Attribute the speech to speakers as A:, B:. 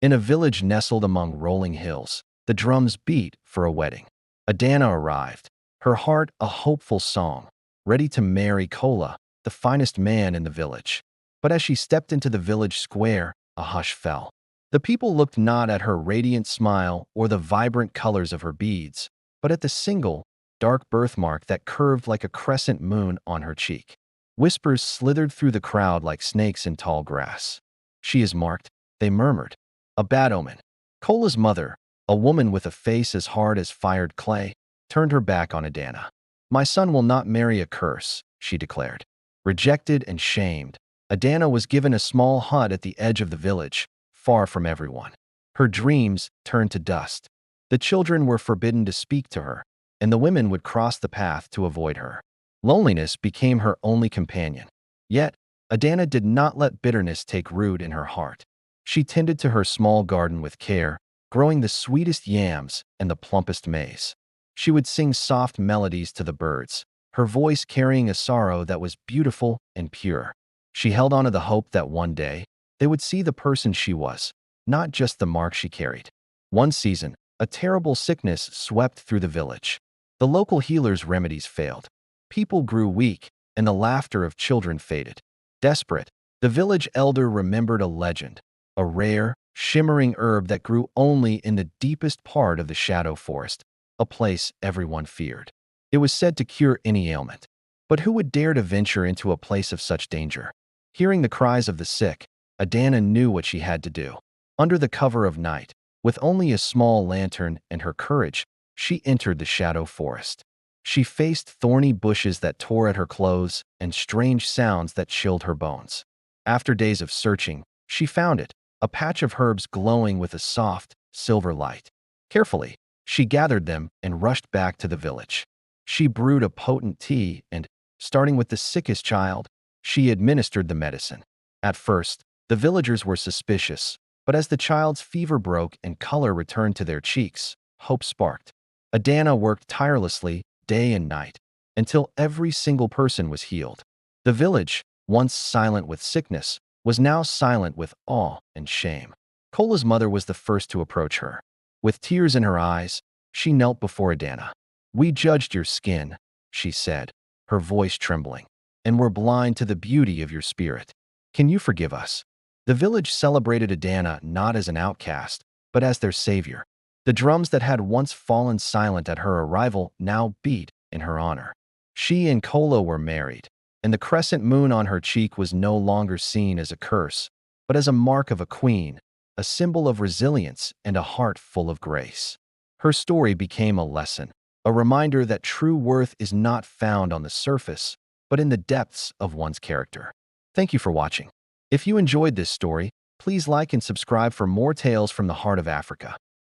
A: In a village nestled among rolling hills, the drums beat for a wedding. Adana arrived, her heart a hopeful song, ready to marry Kola, the finest man in the village. But as she stepped into the village square, a hush fell. The people looked not at her radiant smile or the vibrant colors of her beads, but at the single, dark birthmark that curved like a crescent moon on her cheek. Whispers slithered through the crowd like snakes in tall grass. "She is marked," they murmured. "A bad omen." Kola's mother, a woman with a face as hard as fired clay, turned her back on Adana. "My son will not marry a curse," she declared. Rejected and shamed, Adana was given a small hut at the edge of the village, far from everyone. Her dreams turned to dust. The children were forbidden to speak to her, and the women would cross the path to avoid her. Loneliness became her only companion. Yet, Adana did not let bitterness take root in her heart. She tended to her small garden with care, growing the sweetest yams and the plumpest maize. She would sing soft melodies to the birds, her voice carrying a sorrow that was beautiful and pure. She held on to the hope that one day, they would see the person she was, not just the mark she carried. One season, a terrible sickness swept through the village. The local healers' remedies failed. People grew weak, and the laughter of children faded. Desperate, the village elder remembered a legend, a rare, shimmering herb that grew only in the deepest part of the shadow forest, a place everyone feared. It was said to cure any ailment. But who would dare to venture into a place of such danger? Hearing the cries of the sick, Adana knew what she had to do. Under the cover of night, with only a small lantern and her courage, she entered the shadow forest. She faced thorny bushes that tore at her clothes and strange sounds that chilled her bones. After days of searching, she found it, a patch of herbs glowing with a soft, silver light. Carefully, she gathered them and rushed back to the village. She brewed a potent tea and, starting with the sickest child, she administered the medicine. At first, the villagers were suspicious, but as the child's fever broke and color returned to their cheeks, hope sparked. Adana worked tirelessly, day and night, until every single person was healed. The village, once silent with sickness, was now silent with awe and shame. Kola's mother was the first to approach her. With tears in her eyes, she knelt before Adana. "We judged your skin," she said, her voice trembling, "and were blind to the beauty of your spirit. Can you forgive us?" The village celebrated Adana not as an outcast, but as their savior. The drums that had once fallen silent at her arrival now beat in her honor. She and Kola were married, and the crescent moon on her cheek was no longer seen as a curse, but as a mark of a queen, a symbol of resilience and a heart full of grace. Her story became a lesson, a reminder that true worth is not found on the surface, but in the depths of one's character. Thank you for watching. If you enjoyed this story, please like and subscribe for more tales from the heart of Africa.